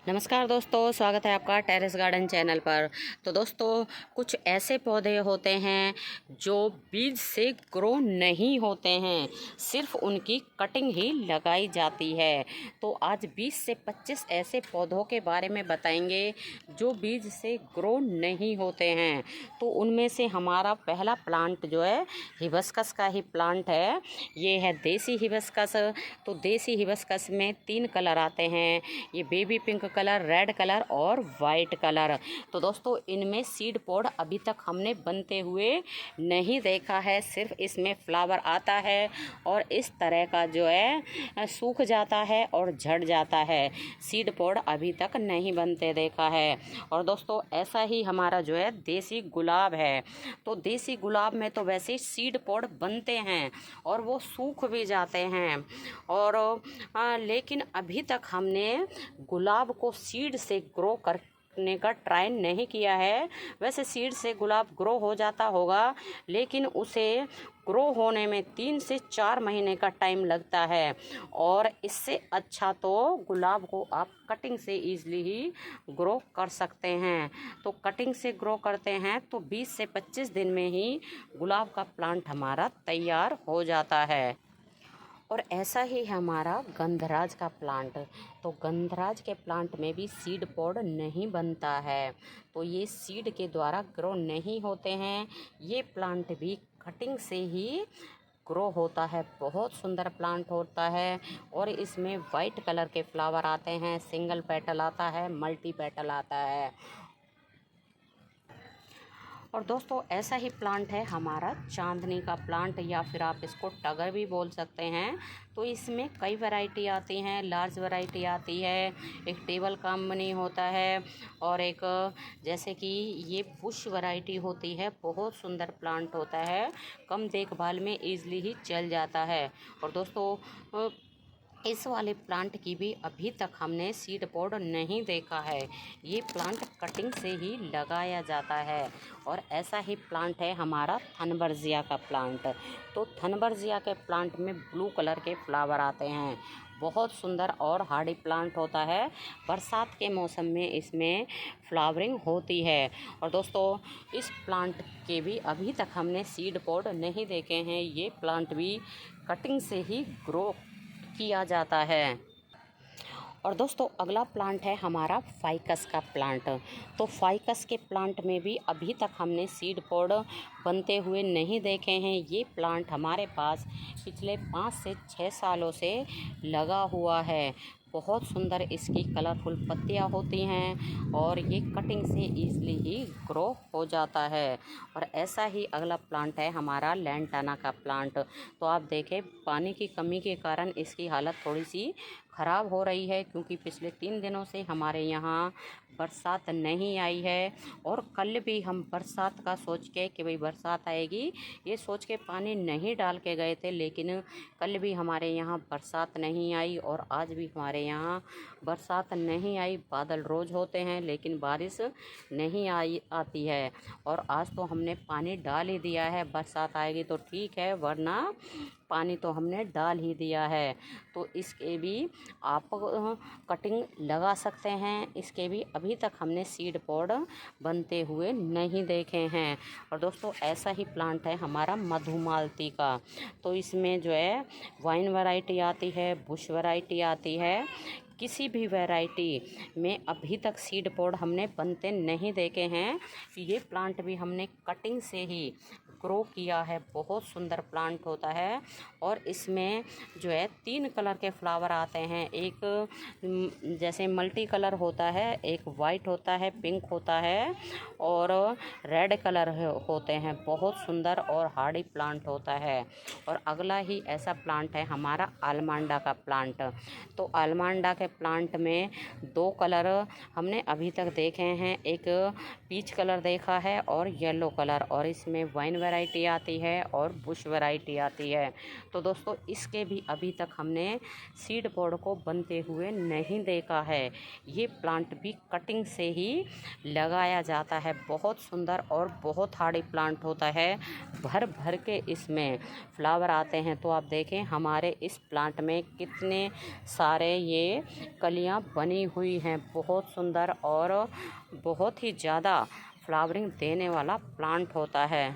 नमस्कार दोस्तों, स्वागत है आपका टेरेस गार्डन चैनल पर। तो दोस्तों, कुछ ऐसे पौधे होते हैं जो बीज से ग्रो नहीं होते हैं, सिर्फ उनकी कटिंग ही लगाई जाती है। तो आज 20 से 25 ऐसे पौधों के बारे में बताएंगे जो बीज से ग्रो नहीं होते हैं। तो उनमें से हमारा पहला प्लांट जो है हिबिस्कस का ही प्लांट है। ये है देसी हिबिस्कस। तो देसी हिबिस्कस में 3 कलर आते हैं, ये baby pink colour, red colour और वाइट कलर। तो दोस्तों, इनमें सीड पॉड अभी तक हमने बनते हुए नहीं देखा है, सिर्फ इसमें फ्लावर आता है और इस तरह का जो है सूख जाता है और झड़ जाता है। सीड पॉड अभी तक नहीं बनते देखा है। और दोस्तों, ऐसा ही हमारा जो है देसी गुलाब है। तो देसी गुलाब में तो वैसे सीड पॉड बनते हैं और वो सूख भी जाते हैं, और लेकिन अभी तक हमने गुलाब को सीड से ग्रो करने का ट्राई नहीं किया है। वैसे सीड से गुलाब ग्रो हो जाता होगा, लेकिन उसे ग्रो होने में 3 से 4 महीने का टाइम लगता है। और इससे अच्छा तो गुलाब को आप कटिंग से ईज़िली ही ग्रो कर सकते हैं। तो कटिंग से ग्रो करते हैं तो 20 से 25 दिन में ही गुलाब का प्लांट हमारा तैयार हो जाता है। और ऐसा ही है हमारा गंधराज का प्लांट। तो गंधराज के प्लांट में भी सीड पॉड नहीं बनता है, तो ये सीड के द्वारा ग्रो नहीं होते हैं। ये प्लांट भी कटिंग से ही ग्रो होता है। बहुत सुंदर प्लांट होता है और इसमें वाइट कलर के फ्लावर आते हैं, सिंगल पेटल आता है, मल्टी पेटल आता है। और दोस्तों, ऐसा ही प्लांट है हमारा चांदनी का प्लांट, या फिर आप इसको टगर भी बोल सकते हैं। तो इसमें कई वैरायटी आती हैं, लार्ज वैरायटी आती है, एक टेबल कामनी होता है, और एक जैसे कि ये बुश वैरायटी होती है। बहुत सुंदर प्लांट होता है, कम देखभाल में ईज़िली ही चल जाता है। और दोस्तों, इस वाले प्लांट की भी अभी तक हमने सीड पॉड नहीं देखा है। ये प्लांट कटिंग से ही लगाया जाता है। और ऐसा ही प्लांट है हमारा थनबर्जिया का प्लांट। तो थनबर्जिया के प्लांट में ब्लू कलर के फ्लावर आते हैं। बहुत सुंदर और हार्डी प्लांट होता है। बरसात के मौसम में इसमें फ्लावरिंग होती है। और दोस्तों, इस प्लांट के भी अभी तक हमने सीड पॉड नहीं देखे हैं। ये प्लांट भी कटिंग से ही ग्रो किया जाता है। और दोस्तों, अगला प्लांट है हमारा फाइकस का प्लांट। तो फाइकस के प्लांट में भी अभी तक हमने सीड पॉड बनते हुए नहीं देखे हैं। ये प्लांट हमारे पास पिछले 5 से 6 सालों से लगा हुआ है। बहुत सुंदर इसकी कलरफुल पत्तियां होती हैं और ये कटिंग से ईज़िली ही ग्रो हो जाता है। और ऐसा ही अगला प्लांट है हमारा लैंटाना का प्लांट। तो आप देखें, पानी की कमी के कारण इसकी हालत थोड़ी सी ख़राब हो रही है, क्योंकि पिछले 3 दिनों से हमारे यहाँ बरसात नहीं आई है। और कल भी हम बरसात का सोच के कि भाई बरसात आएगी, ये सोच के पानी नहीं डाल के गए थे, लेकिन कल भी हमारे यहाँ बरसात नहीं आई और आज भी हमारे यहाँ बरसात नहीं आई। बादल रोज़ होते हैं लेकिन बारिश नहीं आती है। और आज तो हमने पानी डाल ही दिया है, बरसात आएगी तो ठीक है, वरना पानी तो हमने डाल ही दिया है। तो इसके भी आप कटिंग लगा सकते हैं। इसके भी अभी तक हमने सीड पॉड बनते हुए नहीं देखे हैं। और दोस्तों, ऐसा ही प्लांट है हमारा मधुमालती का। तो इसमें जो है वाइन वैरायटी आती है, बुश वैरायटी आती है। किसी भी वैरायटी में अभी तक सीड पॉड हमने बनते नहीं देखे हैं। ये प्लांट भी हमने कटिंग से ही ग्रो किया है। बहुत सुंदर प्लांट होता है और इसमें जो है 3 कलर के फ्लावर आते हैं। एक जैसे मल्टी कलर होता है, एक वाइट होता है, पिंक होता है और रेड कलर होते हैं। बहुत सुंदर और हार्डी प्लांट होता है। और अगला ही ऐसा प्लांट है हमारा आलमांडा का प्लांट। तो आलमांडा के प्लांट में 2 कलर हमने अभी तक देखे हैं, एक पीच कलर देखा है और येलो कलर। और इसमें वाइन वैरायटी आती है और बुश वैरायटी आती है। तो दोस्तों इसके भी अभी तक हमने सीड पॉड को बनते हुए नहीं देखा है। ये प्लांट भी कटिंग से ही लगाया जाता है। बहुत सुंदर और बहुत हार्डी प्लांट होता है। भर भर के इसमें फ्लावर आते हैं। तो आप देखें हमारे इस प्लांट में कितने सारे ये कलियां बनी हुई हैं। बहुत सुंदर और बहुत ही ज़्यादा फ्लावरिंग देने वाला प्लांट होता है।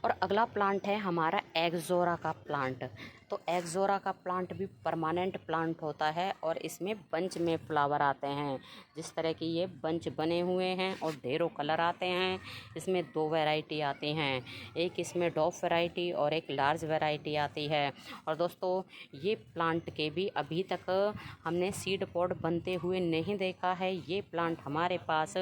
और अगला प्लांट है हमारा एक्सोरा का प्लांट। तो एक्सोरा का प्लांट भी परमानेंट प्लांट होता है और इसमें बंच में फ्लावर आते हैं। जिस तरह की ये बंच बने हुए हैं और ढेरों कलर आते हैं। इसमें दो वैरायटी आती हैं, एक इसमें डॉफ वैरायटी और एक लार्ज वैरायटी आती है। और दोस्तों ये प्लांट के भी अभी तक हमने सीड पॉड बनते हुए नहीं देखा है। ये प्लांट हमारे पास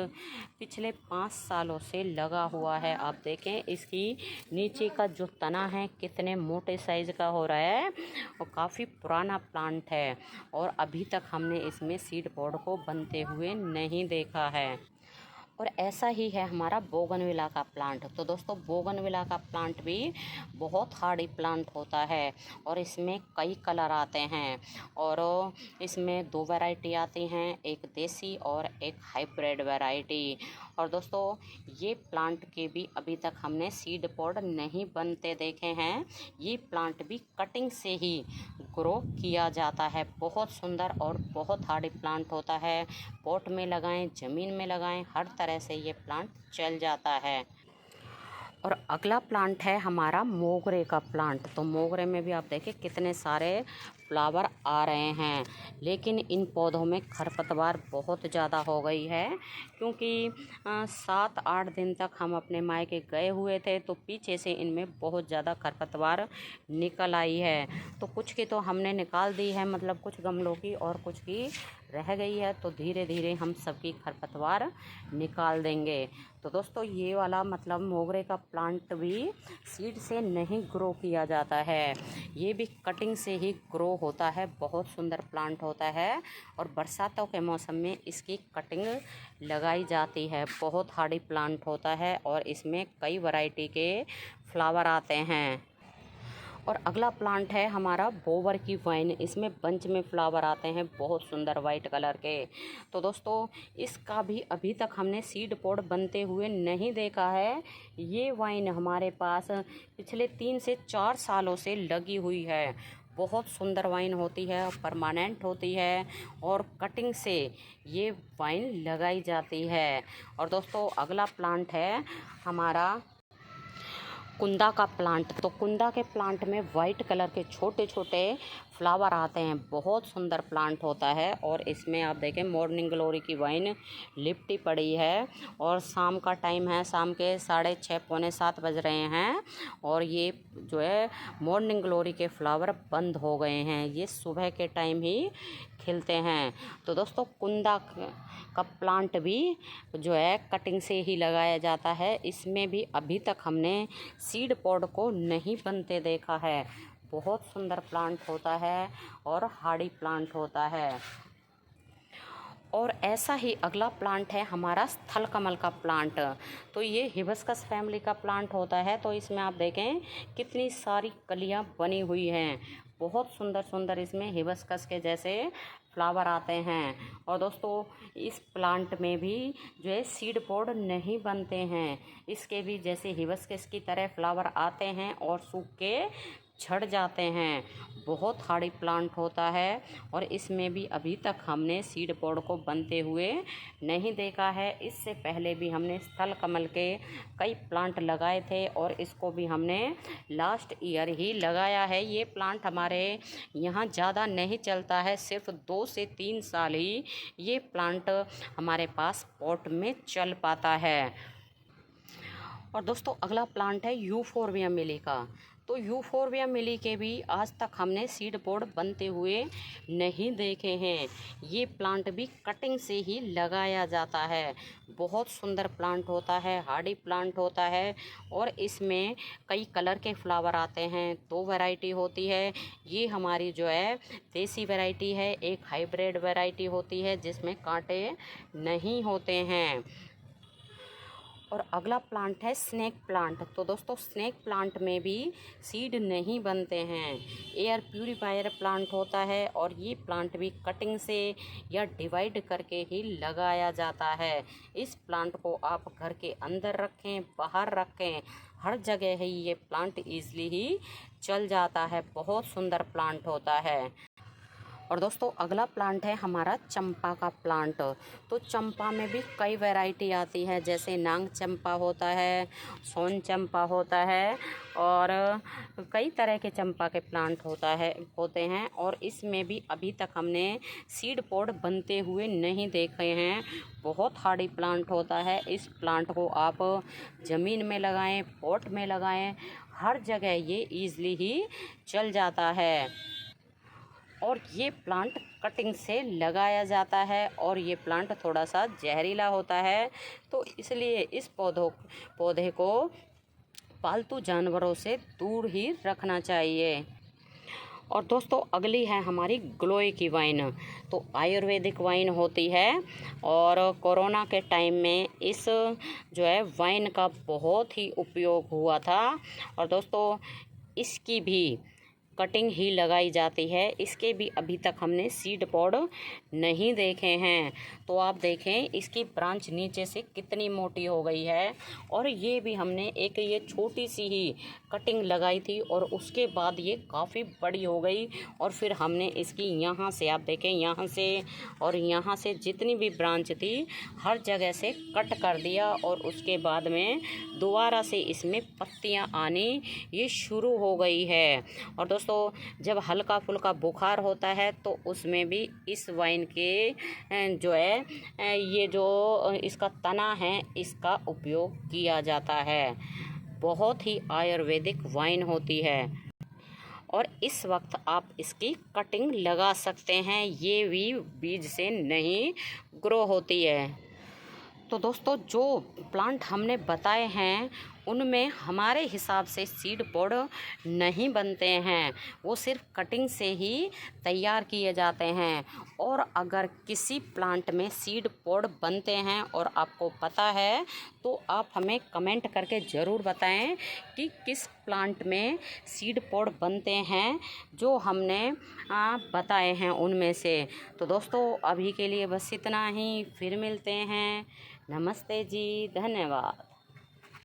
पिछले 5 सालों से लगा हुआ है। आप देखें इसकी नीचे का जो तना है कितने मोटे साइज का हो रहा है और काफ़ी पुराना प्लांट है और अभी तक हमने इसमें सीड पॉड को बनते हुए नहीं देखा है। और ऐसा ही है हमारा बोगनविला का प्लांट। तो दोस्तों बोगनविला का प्लांट भी बहुत हार्डी प्लांट होता है और इसमें कई कलर आते हैं और इसमें दो वैरायटी आती हैं, एक देसी और एक हाइब्रिड वैरायटी। और दोस्तों ये प्लांट के भी अभी तक हमने सीड पॉड नहीं बनते देखे हैं। ये प्लांट भी कटिंग से ही ग्रो किया जाता है। बहुत सुंदर और बहुत हार्डी प्लांट होता है। पॉट में लगाएं, ज़मीन में लगाएं, हर तरह से ये प्लांट चल जाता है। और अगला प्लांट है हमारा मोगरे का प्लांट। तो मोगरे में भी आप देखिए कितने सारे फ्लावर आ रहे हैं, लेकिन इन पौधों में खरपतवार बहुत ज़्यादा हो गई है। क्योंकि 7-8 दिन तक हम अपने मायके गए हुए थे तो पीछे से इनमें बहुत ज़्यादा खरपतवार निकल आई है। तो कुछ की तो हमने निकाल दी है, मतलब कुछ गमलों की, और कुछ की रह गई है। तो धीरे धीरे हम सबकी खरपतवार निकाल देंगे। तो दोस्तों ये वाला मतलब मोगरे का प्लांट भी सीड से नहीं ग्रो किया जाता है, ये भी कटिंग से ही ग्रो होता है। बहुत सुंदर प्लांट होता है और बरसातों के मौसम में इसकी कटिंग लगाई जाती है। बहुत हार्डी प्लांट होता है और इसमें कई वैरायटी के फ्लावर आते हैं। और अगला प्लांट है हमारा बोवर की वाइन। इसमें बंच में फ्लावर आते हैं बहुत सुंदर वाइट कलर के। तो दोस्तों इसका भी अभी तक हमने सीड पॉड बनते हुए नहीं देखा है। ये वाइन हमारे पास पिछले 3 से 4 सालों से लगी हुई है। बहुत सुंदर वाइन होती है, परमानेंट होती है और कटिंग से ये वाइन लगाई जाती है। और दोस्तों अगला प्लांट है हमारा कुंदा का प्लांट। तो कुंदा के प्लांट में वाइट कलर के छोटे छोटे फ्लावर आते हैं। बहुत सुंदर प्लांट होता है और इसमें आप देखें मॉर्निंग ग्लोरी की वाइन लिपटी पड़ी है और शाम का टाइम है, शाम के 6:30 पौने 7 बज रहे हैं और ये जो है मॉर्निंग ग्लोरी के फ्लावर बंद हो गए हैं। ये सुबह के टाइम ही खिलते हैं। तो दोस्तों कुंदा का प्लांट भी जो है कटिंग से ही लगाया जाता है। इसमें भी अभी तक हमने सीड पॉड को नहीं बनते देखा है। बहुत सुंदर प्लांट होता है और हार्डी प्लांट होता है। और ऐसा ही अगला प्लांट है हमारा स्थल कमल का प्लांट। तो ये हिबिस्कस फैमिली का प्लांट होता है। तो इसमें आप देखें कितनी सारी कलियां बनी हुई हैं। बहुत सुंदर सुंदर इसमें हिबिस्कस के जैसे फ्लावर आते हैं। और दोस्तों इस प्लांट में भी जो है सीड पॉड नहीं बनते हैं। इसके भी जैसे हिबिस्कस की तरह फ्लावर आते हैं और सूख के झड़ जाते हैं। बहुत हार्डी प्लांट होता है और इसमें भी अभी तक हमने सीड पॉड को बनते हुए नहीं देखा है। इससे पहले भी हमने स्थल कमल के कई प्लांट लगाए थे और इसको भी हमने लास्ट ईयर ही लगाया है। ये प्लांट हमारे यहाँ ज़्यादा नहीं चलता है, सिर्फ 2 से 3 साल ही ये प्लांट हमारे पास पॉट में चल पाता है। और दोस्तों अगला प्लांट है यूफोरबिया मिली का। तो यूफोरबिया मिली के भी आज तक हमने सीड पॉड बनते हुए नहीं देखे हैं। ये प्लांट भी कटिंग से ही लगाया जाता है। बहुत सुंदर प्लांट होता है, हार्डी प्लांट होता है और इसमें कई कलर के फ्लावर आते हैं। 2 वैरायटी होती है। ये हमारी जो है देसी वैरायटी है, एक हाइब्रिड वैरायटी होती है जिसमें कांटे नहीं होते हैं। और अगला प्लांट है स्नेक प्लांट। तो दोस्तों स्नेक प्लांट में भी सीड नहीं बनते हैं, एयर प्यूरीफायर प्लांट होता है और ये प्लांट भी कटिंग से या डिवाइड करके ही लगाया जाता है। इस प्लांट को आप घर के अंदर रखें, बाहर रखें, हर जगह ही ये प्लांट ईजिली ही चल जाता है। बहुत सुंदर प्लांट होता है। और दोस्तों अगला प्लांट है हमारा चंपा का प्लांट। तो चंपा में भी कई वैरायटी आती है, जैसे नांग चंपा होता है, सोन चंपा होता है और कई तरह के चंपा के प्लांट होते हैं। और इसमें भी अभी तक हमने सीड पॉड बनते हुए नहीं देखे हैं। बहुत हार्डी प्लांट होता है। इस प्लांट को आप ज़मीन में लगाएं, पॉट में लगाएं, हर जगह ये ईज़िली ही चल जाता है। और ये प्लांट कटिंग से लगाया जाता है और ये प्लांट थोड़ा सा जहरीला होता है, तो इसलिए इस पौधे को पालतू जानवरों से दूर ही रखना चाहिए। और दोस्तों अगली है हमारी ग्लोए की वाइन। तो आयुर्वेदिक वाइन होती है और कोरोना के टाइम में इस जो है वाइन का बहुत ही उपयोग हुआ था। और दोस्तों इसकी भी कटिंग ही लगाई जाती है। इसके भी अभी तक हमने सीड पॉड नहीं देखे हैं। तो आप देखें इसकी ब्रांच नीचे से कितनी मोटी हो गई है। और ये भी हमने एक ये छोटी सी ही कटिंग लगाई थी और उसके बाद ये काफ़ी बड़ी हो गई। और फिर हमने इसकी यहाँ से आप देखें, यहाँ से और यहाँ से जितनी भी ब्रांच थी हर जगह से कट कर दिया। और उसके बाद में दोबारा से इसमें पत्तियाँ आनी ये शुरू हो गई है। और दोस्तों जब हल्का फुल्का बुखार होता है तो उसमें भी इस वाइन के जो है ये जो इसका तना है इसका उपयोग किया जाता है। बहुत ही आयुर्वेदिक वाइन होती है और इस वक्त आप इसकी कटिंग लगा सकते हैं। ये भी बीज से नहीं ग्रो होती है। तो दोस्तों जो प्लांट हमने बताए हैं उनमें हमारे हिसाब से सीड पॉड नहीं बनते हैं, वो सिर्फ कटिंग से ही तैयार किए जाते हैं। और अगर किसी प्लांट में सीड पॉड बनते हैं और आपको पता है तो आप हमें कमेंट करके ज़रूर बताएं कि किस प्लांट में सीड पॉड बनते हैं जो हमने बताए हैं उनमें से। तो दोस्तों अभी के लिए बस इतना ही, फिर मिलते हैं। नमस्ते जी, धन्यवाद।